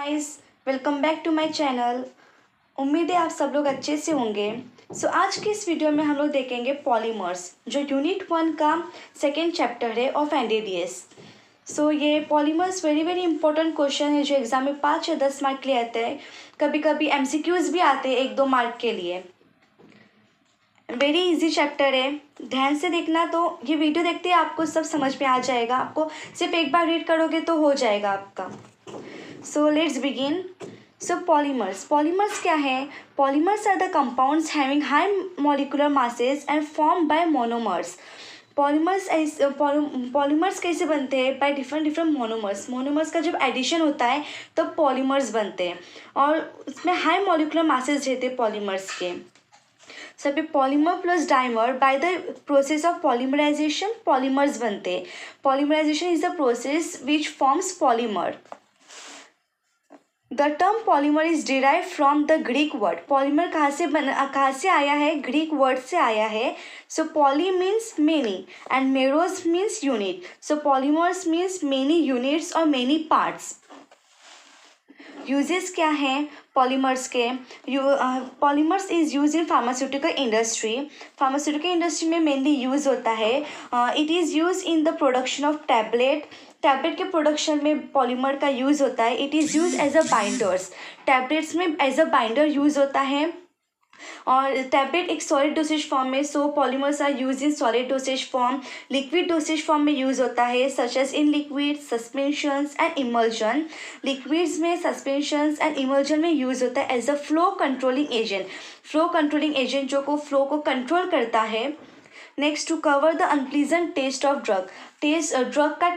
Guys, welcome back to my channel. उम्मीद है आप सब लोग अच्छे से होंगे। आज के इस वीडियो में हम लोग देखेंगे पॉलीमर्स, जो यूनिट 1 का सेकेंड चैप्टर है ऑफ एनडीडीएस। ये polymers very very important question है जो एग्जाम में 5 या 10 मार्क के लिए आते हैं। कभी कभी एमसीक्यूज भी आते हैं 1-2 मार्क के लिए। वेरी इजी चैप्टर है, ध्यान से देखना। तो ये वीडियो देखते ही आपको सब समझ में आ जाएगा। आपको सिर्फ एक बार रीड करोगे तो हो जाएगा आपका। Let's begin. Polymers क्या है? Polymers are the compounds having high molecular masses and formed by monomers. Polymers कैसे बनते हैं? बाय डिफरेंट मोनोमर्स का जब एडिशन होता है तो पॉलीमर्स बनते हैं और उसमें हाई मॉलिकुलर मासेस रहते हैं पॉलीमर्स के। सभी polymer plus dimer by the process of polymerisation polymers बनते हैं। Polymerisation is the process which forms polymer. The term polymer is derive from the Greek word. Polymer कहाँ से आया है? ग्रीक वर्ड से आया है। Poly means many and meros means unit. Polymers means many units और मेनी पार्ट्स। यूजेस क्या हैं पॉलीमर्स के? Polymers is use in pharmaceutical industry. Pharmaceutical industry में मेनली यूज होता है। It is use in the production of tablet के production में polymer का यूज़ होता है। It is use as a binders. Tablets में एज अ बाइंडर यूज़ होता है और टैबलेट एक सॉलिड डोसेज फॉर्म में। Polymers are use in solid dosage form. Liquid dosage form में यूज़ होता है such as in liquid, suspensions and emulsion. Liquids में, सस्पेंशंस एंड इमल्जन में यूज़ होता है as a flow controlling agent. Flow controlling agent जो flow को control करता है। Next, to cover the unpleasant taste of drug. Drug का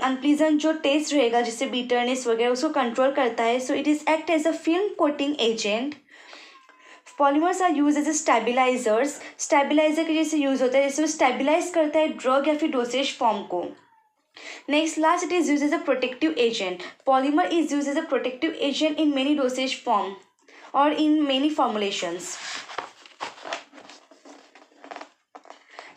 unpleasant जो टेस्ट रहेगा जैसे बीटरनेस वगैरह उसको कंट्रोल करता है। It is act as a film coating agent. Polymers are use as a stabilizers. Stabilizer के जैसे यूज होता है, जैसे वो स्टेबिलाइज करता है ड्रग या फिर डोसेज फॉर्म को। Next, last, it is use as a protective agent. Polymer is use as a protective agent in many dosage form और in many formulations.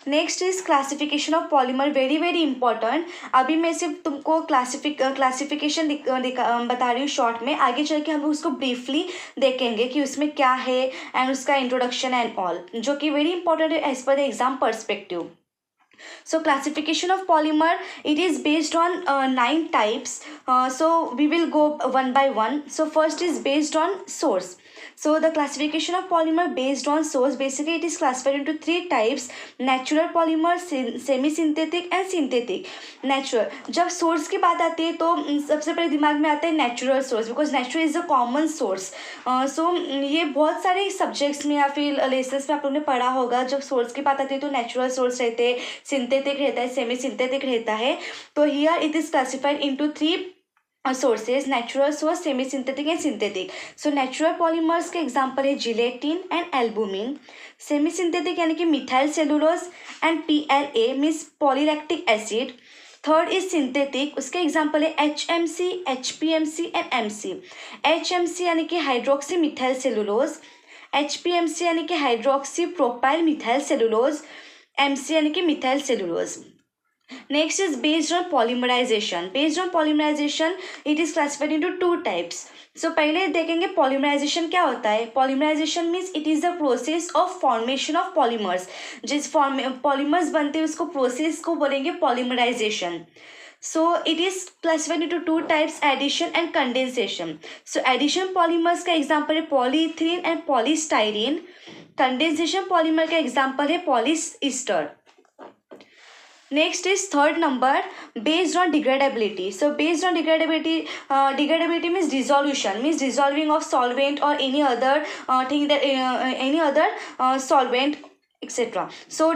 Next is classification of polymer, very very important. अभी मैं सिर्फ तुमको classification बता रही हूँ short में। आगे चल के हम उसको ब्रीफली देखेंगे कि उसमें क्या है एंड उसका इंट्रोडक्शन एंड ऑल, जो कि वेरी इंपॉर्टेंट है as per the exam perspective. Classification of polymer, it is based on 9 types. We will go one by one. First is based on source. The classification of polymer based on source, basically it is classified into 3 types: natural polymer, semi synthetic and synthetic. Natural, जब source की बात आती है तो सबसे पहले दिमाग में आता है natural source, because natural is a common source. ये बहुत सारे सब्जेक्ट्स में या फिर लेसन्स में आप लोगों ने पढ़ा होगा। जब सोर्स की बात आती है तो नेचुरल सोर्स रहते हैं, सिंथेटिक रहता है, सेमी सिंथेटिक रहता है। तो here it is classified into 3 sources: natural source, semi synthetic and synthetic. Natural polymers के एग्जांपल है gelatin and albumin. Semi synthetic यानी कि methyl cellulose and PLA means polylactic acid. Third is synthetic, उसके example है HMC, HPMC and MC। HMC यानी कि hydroxy methyl cellulose, HPMC यानी कि hydroxy propyl methyl cellulose, MC यानी कि methyl cellulose. Next is based on polymerization. Based on polymerization it is classified into 2 types. पहले देखेंगे पॉलीमराइजेशन क्या होता है। Polymerization means it is the process of formation of polymers. जिस polymers बनते हैं उसको प्रोसेस को बोलेंगे polymerization. It is classified into 2 types: addition and condensation. Addition polymers का एग्जाम्पल है polyethylene and polystyrene. Condensation polymer का एग्जाम्पल है polyester. Next is third number, based on degradability. Based on degradability means dissolution, means dissolving of solvent और any other thing that any other solvent etcetera.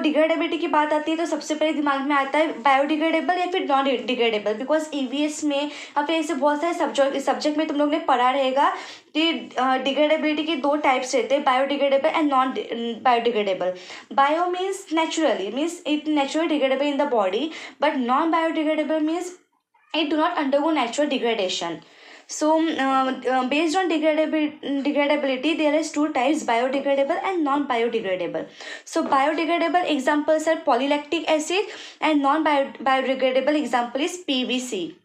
Degradability की बात आती है तो सबसे पहले दिमाग में आता है बायोडिग्रेडेबल या फिर नॉन डिग्रेडेबल, बिकॉज EVS में या फिर ऐसे बहुत सारे सब्जेक्ट में तुम लोग ने पढ़ा रहेगा कि डिग्रेडेबिलिटी के 2 टाइप्स रहते हैं: biodegradable and non biodegradable. Bio means naturally, means it naturally degradable in the body, but non biodegradable means it do not undergo natural degradation. Based on degradability, there is 2 types: biodegradable and non-biodegradable. Biodegradable examples are polylactic acid and non-biodegradable example is PVC.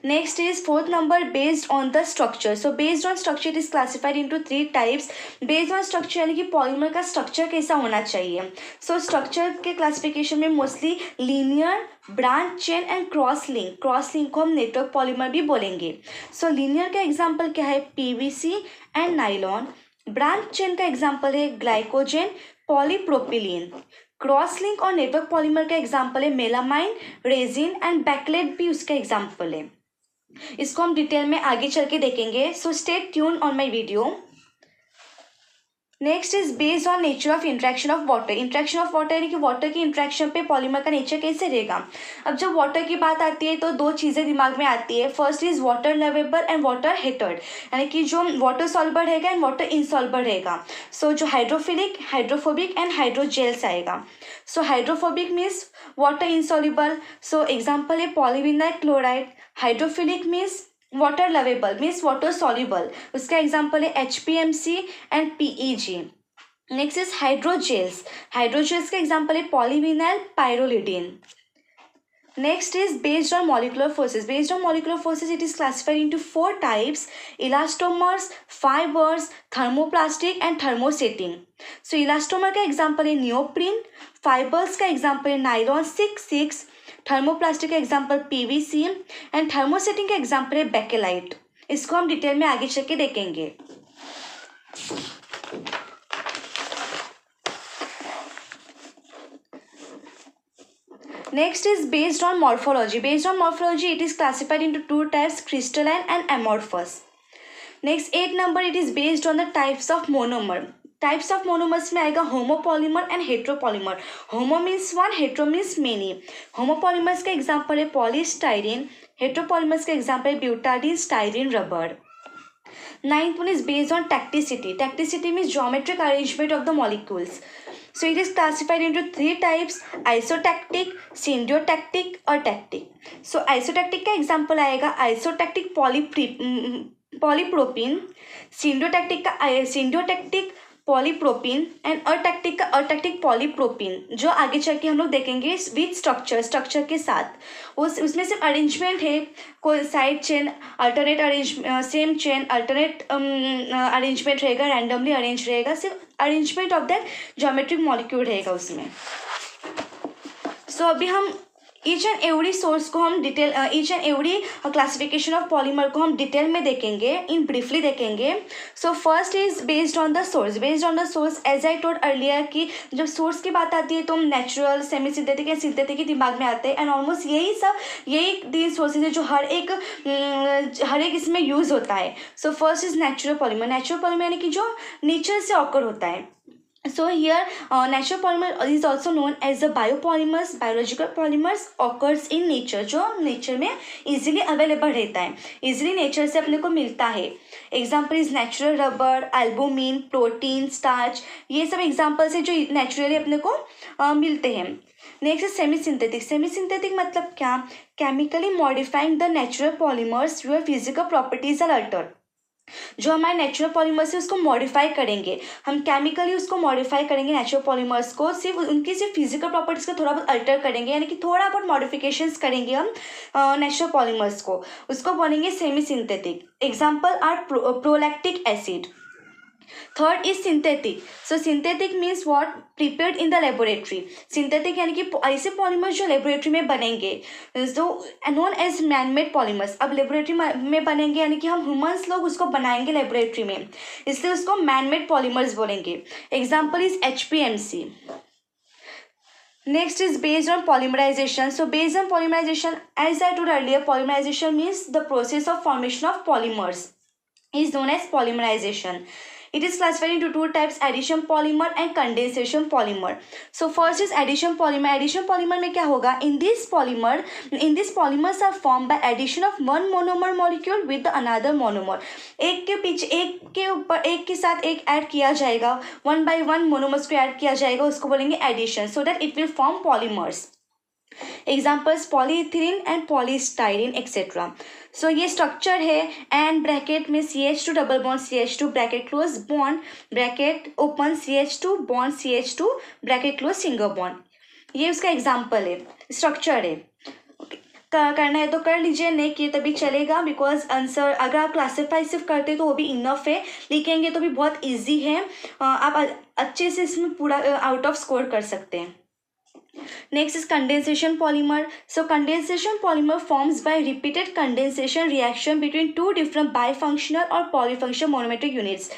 Next is fourth number, based on the structure. So based on structure it is classified into three types. Based on structure यानी कि polymer का structure कैसा होना चाहिए. So structure के classification में mostly linear, branch chain and cross link. Cross link को हम नेटवर्क पॉलीमर भी बोलेंगे. सो लीनियर का एग्जाम्पल क्या है, PVC and nylon. Branch chain का एग्जाम्पल है glycogen, polypropylene. Cross link or network polymer का एग्जाम्पल है मेलामाइन, रेजिन एंड बैकलेट भी उसका एग्जाम्पल है. इसको हम डिटेल में आगे चल के देखेंगे. So stay tune on my video. Next is based on nature of interaction of water. Interaction of water यानी कि वाटर की इंट्रैक्शन पे पॉलीमर का नेचर कैसे रहेगा. अब जब वाटर की बात आती है तो दो चीज़ें दिमाग में आती है. First is water lovable and water hatred, यानी कि जो वाटर सॉल्युबल रहेगा एंड वाटर इनसॉल्युबल रहेगा. सो जो हाइड्रोफिलिक, हाइड्रोफोबिक एंड हाइड्रोजेल्स आएगा. So hydrophobic means water insoluble. So example है polyvinyl chloride. Hydrophilic means water lovable means water soluble. उसका example है HPMC and PEG. Next is hydrogels. Hydrogels का example है polyvinyl pyrrolidine. Next is based on molecular forces. Based on molecular forces it is classified into 4 types: elastomers, fibres, thermoplastic and thermosetting. So elastomer का example है neoprene. Fibres का example है nylon 6,6. Thermoplastic का example PVC and thermosetting का example है bakelite. इसको हम detail में आगे चल के देखेंगे. Next is based on morphology. Based on morphology it is classified into 2 types: crystalline and amorphous. Next 8 number, it is based on the types of monomer. Types of monomers में आएगा homopolymer and heteropolymer. Homo means one, hetero means many. Homopolymers का example है polystyrene. हेट्रोपॉलीमर्स का example है butadiene, styrene, rubber. 9th one is based on tacticity. Tacticity means geometric arrangement of the molecules. So it is classified into 3 types: isotactic, syntactic और tactic. So isotactic का example आएगा isotactic polypropene. सिंडियोटैक्टिक polypropene and अटैक्टिक का अटैक्टिक polypropene, जो आगे चल के हम लोग देखेंगे विथ स्ट्रक्चर के साथ. उसमें सिर्फ अरेंजमेंट है, कोई side chain alternate same chain alternate arrangement रहेगा, रैंडमली अरेंज रहेगा, सिर्फ arrangement of that geometric molecule रहेगा उसमें. सो अभी हम ईच एंड एवरी सोर्स को हम detail, each and every classification of polymer को हम डिटेल में देखेंगे, इन ब्रीफली देखेंगे. So first is based on the source. Based on the source as I told earlier कि जब सोर्स की बात आती है तो हम नेचुरल, सेमी सिंथेटिक या सिंथेटिक ही दिमाग में आते हैं. एंड ऑलमोस्ट यही 3 सोर्सेज है जो हर एक इसमें यूज़ होता है. सो first is natural polymer. Natural polymer यानी कि जो नेचर से ऑकर होता है. So here natural polymer is also known as the biopolymers. Biological polymers occurs in nature, जो nature में easily available रहता है, easily nature से अपने को मिलता है. Example is natural rubber, albumin, protein, starch. ये सब examples है जो naturally अपने को मिलते हैं. नेक्स्ट है सेमी सिंथेटिक. सेमी सिंथेटिक मतलब क्या? Chemically modifying the natural polymers your physical properties are altered. जो हमारे नेचुरल पॉलीमर्स है उसको मॉडिफाई करेंगे, हम केमिकली उसको मॉडिफाई करेंगे नेचुरल पॉलीमर्स को, सिर्फ फिजिकल प्रॉपर्टीज को थोड़ा बहुत अल्टर करेंगे, यानी कि थोड़ा बहुत मॉडिफिकेशंस करेंगे हम नेचुरल पॉलीमर्स को, उसको बोलेंगे semi synthetic. Example are prolactic acid. Third is synthetic. So synthetic means what? Prepared in the laboratory. Synthetic यानी कि ऐसे पॉलीमर्स जो लेबोरेटरी में बनेंगे, जो नोन एज मैनमेड पॉलीमर्स. अब लेबोरेटरी में बनेंगे यानी कि हम ह्यूमंस लोग उसको बनाएंगे लेबोरेटरी में, इसलिए उसको मैनमेड पॉलीमर्स बोलेंगे. Example is HPMC. Next is based on polymerization. So based on polymerization, as I told earlier, polymerization means the process of formation of polymers is known as polymerization. It is classified into 2 types: addition polymer and condensation polymer. So first is addition polymer. Addition polymer में क्या होगा? In this polymers are formed by addition of one monomer molecule with the another monomer. एक के ऊपर एक के साथ एक ऐड किया जाएगा, 1 by 1 मोनोमर्स को ऐड किया जाएगा, उसको बोलेंगे addition, so that it will form polymers. Examples polyethylene and polystyrene etcetera. So ये स्ट्रक्चर है, एंड ब्रैकेट में CH2 double bond CH2 bracket close bond bracket open CH2 bond CH2 bracket close single bond. ये उसका example है, structure है. करना है तो कर लीजिए, नहीं किए तभी चलेगा, बिकॉज आंसर अगर आप क्लासीफाई सिर्फ करते तो वो भी इनफ है, लिखेंगे तो भी बहुत ईजी है, आप अच्छे से इसमें पूरा आउट ऑफ स्कोर कर सकते हैं। Next is condensation polymer. So condensation polymer forms by repeated condensation reaction between two different bifunctional or polyfunctional monometric units.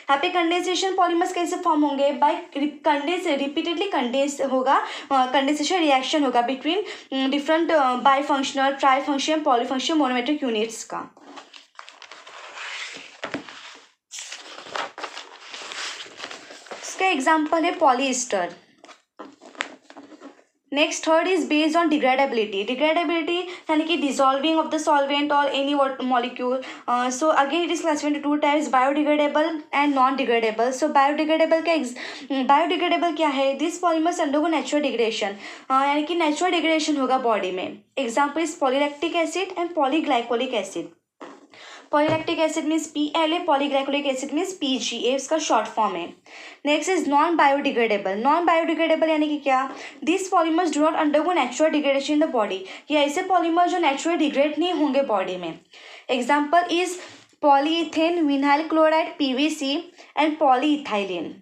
यहाँ पे कंडेंसेशन पॉलीमर्स कैसे फॉर्म होंगे? बाय रिपीटेडली कंडेंस होगा, कंडेंसेशन रिएक्शन होगा between different bifunctional, trifunctional, polyfunctional monometric units का। इसका example है polyester. Next third is based on degradability. Degradability यानी कि डिजॉल्विंग ऑफ द सॉल्वेंट और any molecule. So again it is classified two types, biodegradable and non degradable. So biodegradable क्या है? This polymers undergo natural degradation, यानी कि natural degradation होगा body में। Example is polylactic acid and polyglycolic acid. Polylactic acid means PLA, polyglycolic acid means PGA, इसका short form है। Next is non biodegradable. Non biodegradable यानी कि क्या? This polymers do not undergo natural degradation in the body. ये ऐसे polymer जो naturally degrade नहीं होंगे बॉडी में। Example is polyethene, vinyl chloride, PVC and polyethylene.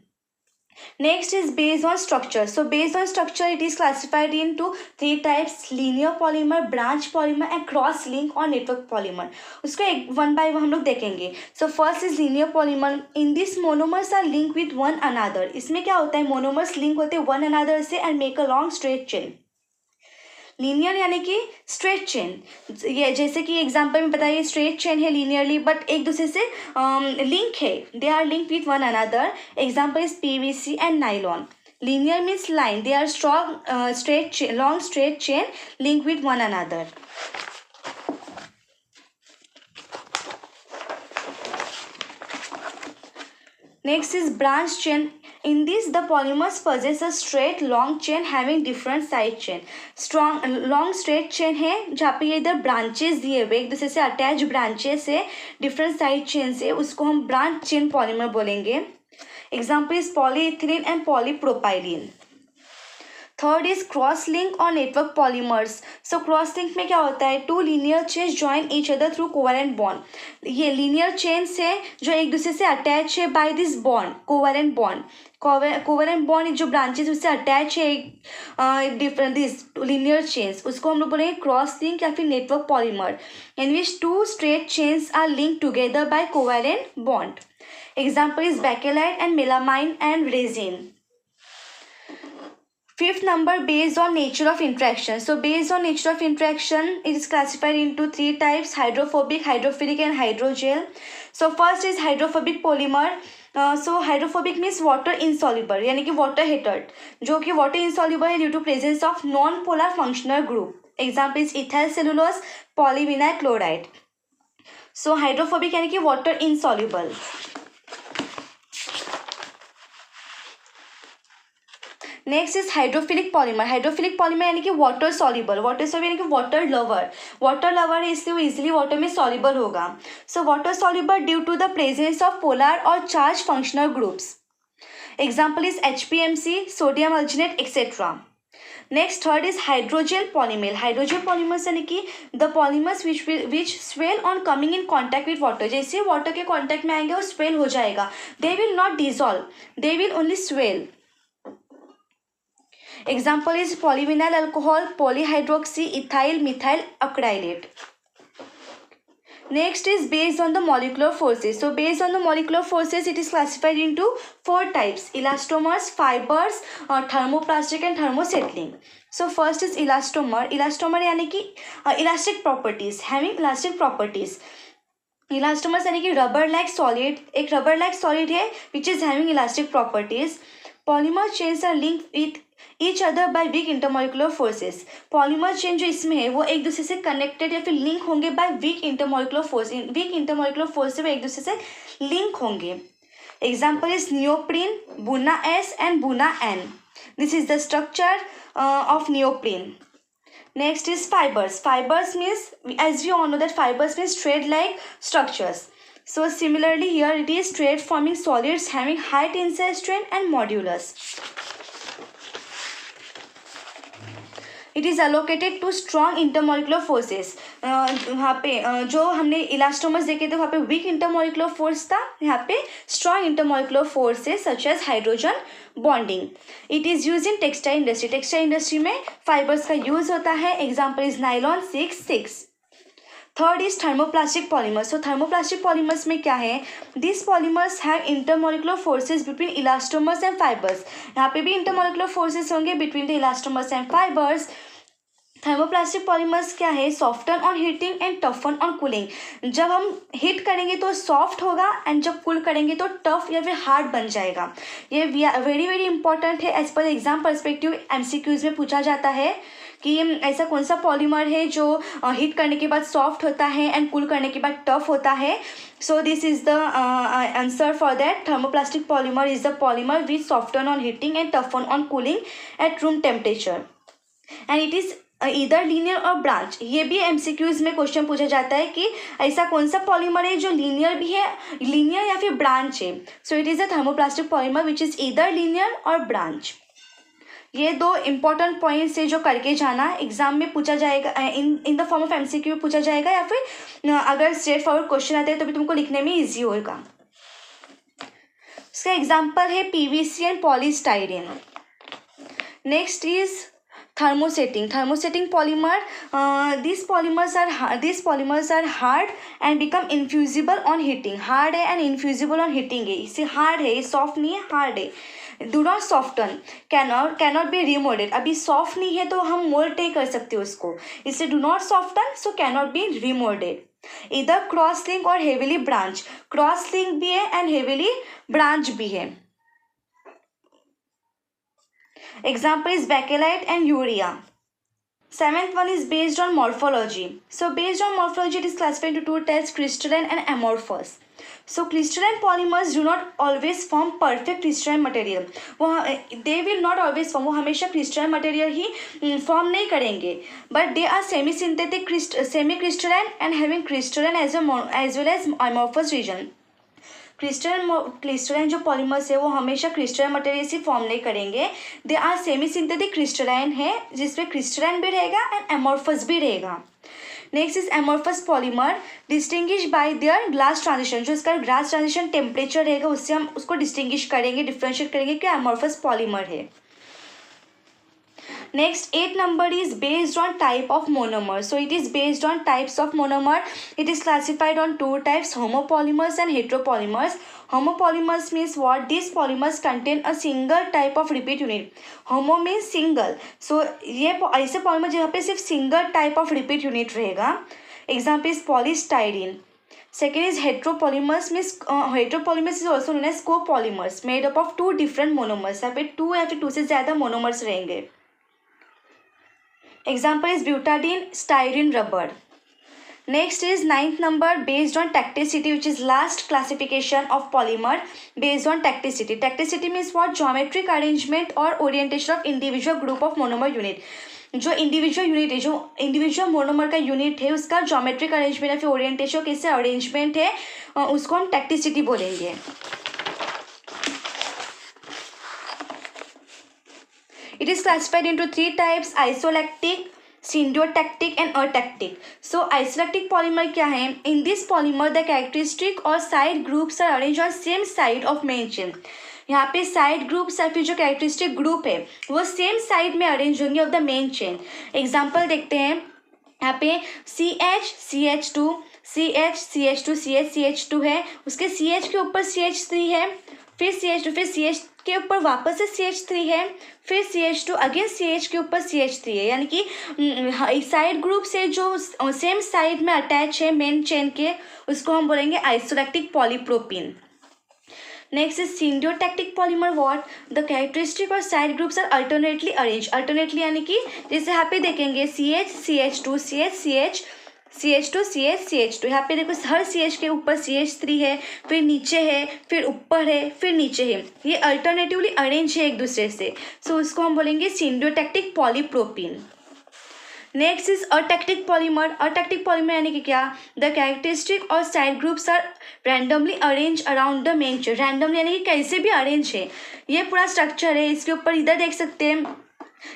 Next is based on structure. So based on structure, it is classified into 3 types: linear polymer, branch polymer and cross link or network polymer. उसको एक one by one हम लोग देखेंगे. So first is linear polymer. In this monomers are linked with one another. इसमें क्या होता है? monomers link होते हैं one another से and make a long straight chain. Linear यानी कि स्ट्रेट चेन, ये जैसे कि एग्जांपल में बताइए स्ट्रेट चेन है लीनियरली बट एक दूसरे से लिंक है, they are link with one another. Example is PVC and nylon. Linear means line, they are strong straight long straight chain link with one another. Next is branch chain. In this, the polymers possess a straight long chain having different side chain. Strong long straight chain है जहाँ पे ये इधर branches दिए हुए एक दूसरे से attached branches है, different side chains है, उसको हम branch chain polymer बोलेंगे। Example is polyethylene and polypropylene. Third is cross link or network polymers. So cross link में क्या होता है? Two linear chains join each other through covalent bond. ये लीनियर चेन्स है जो एक दूसरे से अटैच है by this bond, covalent bond. Covalent bond जो ब्रांचेस उससे अटैच है डिफरेंट दिस लीनियर चेन्स, उसको हम लोग बोलेंगे क्रॉस लिंक या फिर network polymer, in which two straight chains are link together by covalent bond. Example is bakelite and melamine and resin. Fifth number, based on nature of interaction. So based on nature of interaction, it is classified into 3 types: hydrophobic, hydrophilic and hydrogel. So first is hydrophobic polymer. So hydrophobic means water insoluble, यानी कि water hated, जो कि water insoluble है due to presence of non-polar functional group. Example is ethyl cellulose, polyvinyl chloride. So hydrophobic यानी कि water insoluble. Next is hydrophilic polymer. Hydrophilic polymer यानी कि water soluble. Water soluble यानी कि water lover. Water lover है इसलिए वो easily water में सॉल्युबल होगा। So water soluble due to the presence of polar or charge functional groups. Example is HPMC, sodium alginate etcetera. Next third is hydrogel polymer. Hydrogel polymers यानी कि the polymers which swell on coming in contact with water. जैसे water के contact में आएंगे वो swell हो जाएगा, they will not dissolve, they will only swell. Example is polyvinyl alcohol, polyhydroxy ethyl methyl acrylate. Next is based on the molecular forces. So based on the molecular forces, it is classified into 4 types: elastomers, fibers, thermoplastic and thermosettling. So first is elastomer. Elastomer यानी कि elastic properties, having elastic properties. Elastomers यानी कि rubber like solid, एक rubber like solid है which is having elastic properties. Polymer chains are linked with each other by weak intermolecular forces. Polymer chain जो इसमें है वो एक दूसरे से कनेक्टेड या फिर लिंक होंगे by weak intermolecular force. Weak intermolecular force से वो एक दूसरे से लिंक होंगे। Example is neoprene, Buna S and Buna N. This is the structure of neoprene. Next is fibers. Fibers means, as we all know that fibers means thread-like structures. So similarly here it is thread forming solids having high tensile strength and modulus. It is allocated to strong intermolecular forces. वहाँ पे जो हमने elastomers देखे थे वहाँ पे week intermolecular force था, यहाँ पे strong intermolecular forces such as hydrogen bonding. It is use in textile industry, textile industry में फाइबर्स का यूज़ होता है। Example is nylon 6. Third is thermoplastic polymers. तो थर्मोप्लास्टिक पॉलीमर्स में क्या है, this polymers have intermolecular forces between elastomers and fibres. यहाँ पे भी इंटरमोलिकुलर फोर्सेज होंगे between the elastomers and fibres. Thermoplastic polymers क्या है, soften on heating and toughen on cooling. जब हम हीट करेंगे तो सॉफ्ट होगा एंड जब कूल करेंगे तो टफ या फिर हार्ड बन जाएगा। ये वेरी वेरी इंपॉर्टेंट है। As per exam perspective MCQs में पूछा जाता है कि ऐसा कौन सा पॉलीमर है जो हीट करने के बाद सॉफ्ट होता है एंड कूल करने के बाद टफ होता है। So this is the answer for that. Thermoplastic polymer is the polymer which soften on heating and toughen on cooling at room temperature and it is इधर लीनियर और branch. ये भी MCQs में क्वेश्चन पूछा जाता है कि ऐसा कौन सा पॉलीमर है जो लीनियर भी है, लीनियर या फिर ब्रांच है। So it is a thermoplastic polymer which is इधर लीनियर और ब्रांच। ये दो इंपॉर्टेंट पॉइंट्स है जो करके जाना, एग्जाम में पूछा जाएगा, in the form of MCQ पूछा जाएगा या फिर अगर स्ट्रेट फॉरवर्ड क्वेश्चन आते हैं तो भी तुमको लिखने में ईजी होगा। इसका एग्जाम्पल है PVC and polystyrene. Next is thermosetting polymer. These polymers are hard and become infusible on heating. Hard है and infusible on heating है, इससे hard है, soft नहीं है, hard है। Do not soften, cannot be remolded। अभी soft नहीं है तो हम mold नहीं कर सकते उसको, इससे do not soften, so cannot be remolded। इधर क्रॉस लिंक और हेविली ब्रांच, क्रॉस लिंक भी है एंड हेविली ब्रांच भी है। Example is bakelite and urea. Seventh one is based on morphology. So based on morphology it is classified into two types, crystalline and amorphous. So crystalline polymers do not always form perfect crystalline material. They will not always form, वो हमेशा crystalline material ही form नहीं करेंगे, but they are semi-synthetic, semi-crystalline and having crystalline as well as amorphous region. Crystalline जो polymers है वो हमेशा crystalline material से form नहीं करेंगे। They are semi synthetic crystalline है जिसमें क्रिस्टलाइन भी रहेगा एंड एमोर्फस भी रहेगा। Next is amorphous polymer distinguish by their glass transition. जो इसका ग्लास ट्रांजिशन टेम्परेचर रहेगा उससे हम उसको डिस्टिंग्विश करेंगे, डिफ्रेंशिएट करेंगे कि एमोर्फस पॉलीमर है। Next, 8 number is based on type of monomer. So it is based on types of monomer. It is classified on two types, homopolymers and heteropolymers. Homopolymers means what? These polymers contain a single type of repeat unit. Homo means single. So ये ऐसे polymer जहाँ पे सिर्फ single type of repeat unit रहेगा. Example is polystyrene. Second is heteropolymers means heteropolymers is also known as copolymers made up of two different monomers. यहाँ पे 2 या फिर 2 से ज़्यादा monomers रहेंगे। Example is butadiene, styrene, rubber. Next is 9th number based on tacticity, which is last classification of polymer based on tacticity. Tacticity means what? Geometric arrangement or orientation of individual group of monomer unit. जो individual unit है, जो individual monomer का unit है उसका geometric arrangement या फिर orientation कैसे arrangement है उसको हम टैक्टिसिटी बोलेंगे। It is classified into 3 types, isolactic, syndiotactic and atactic. So isolactic polymer क्या है? In this polymer the characteristic or side groups are arranged on same side of main chain. यहाँ पे साइड ग्रुप्स या फिर जो कैरेक्टरिस्टिक ग्रुप है वो same side में अरेंज होंगे of the main chain. Example देखते हैं, यहाँ पे CH, CH2 CH है, उसके CH के ऊपर CH3 है, फिर CH2, फिर CH के ऊपर वापस से CH3 है, फिर CH2 अगेन CH के ऊपर CH3 है। यानी कि साइड ग्रुप से जो सेम साइड में अटैच है मेन चेन के उसको हम बोलेंगे isotactic polypropene. Next is syndiotactic polymer what? The characteristic or side groups are alternately arrange. Alternately यानी कि जैसे यहाँ पे देखेंगे CH, CH2 यहाँ पे देखो हर CH के ऊपर CH3 है, फिर नीचे है, फिर ऊपर है, फिर नीचे है, ये अल्टरनेटिवली अरेंज है एक दूसरे से। सो उसको हम बोलेंगे syndiotactic polypropene. Next is atactic polymer. Atactic polymer यानी कि क्या? The characteristic or side groups are randomly arrange around the main chain. Randomly यानी कि कैसे भी अरेंज है, ये पूरा स्ट्रक्चर है। इसके ऊपर इधर देख सकते हैं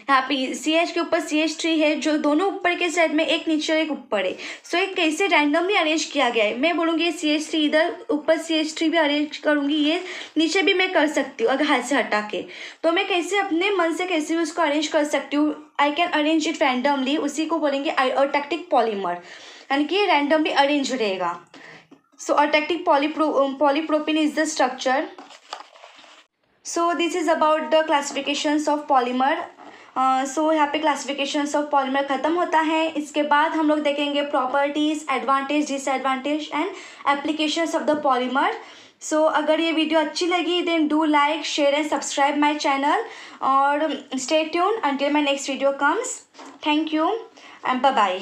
यहाँ पे CH के ऊपर CH3 है, जो दोनों ऊपर के साइड में, एक नीचे और एक ऊपर है। सो ये कैसे रैंडमली अरेंज किया गया है, मैं बोलूँगी ये CH3 इधर, ऊपर CH3 भी अरेंज करूँगी, ये नीचे भी मैं कर सकती हूँ अगर हाथ से हटा के। तो मैं कैसे अपने मन से कैसे भी उसको अरेंज कर सकती हूँ, I can arrange it randomly, उसी को बोलेंगे अटैक्टिक पॉलीमर, यानी कि ये रैंडमली अरेंज रहेगा। So atactic polypropene is the structure. So this is about the classifications of polymer. So यहाँ पे क्लासिफिकेशंस ऑफ पॉलीमर ख़त्म होता है। इसके बाद हम लोग देखेंगे properties, advantage, disadvantage and applications of the polymer. So अगर ये वीडियो अच्छी लगी then do like, share and subscribe my channel, और stay tune until my next video comes. Thank you and bye bye.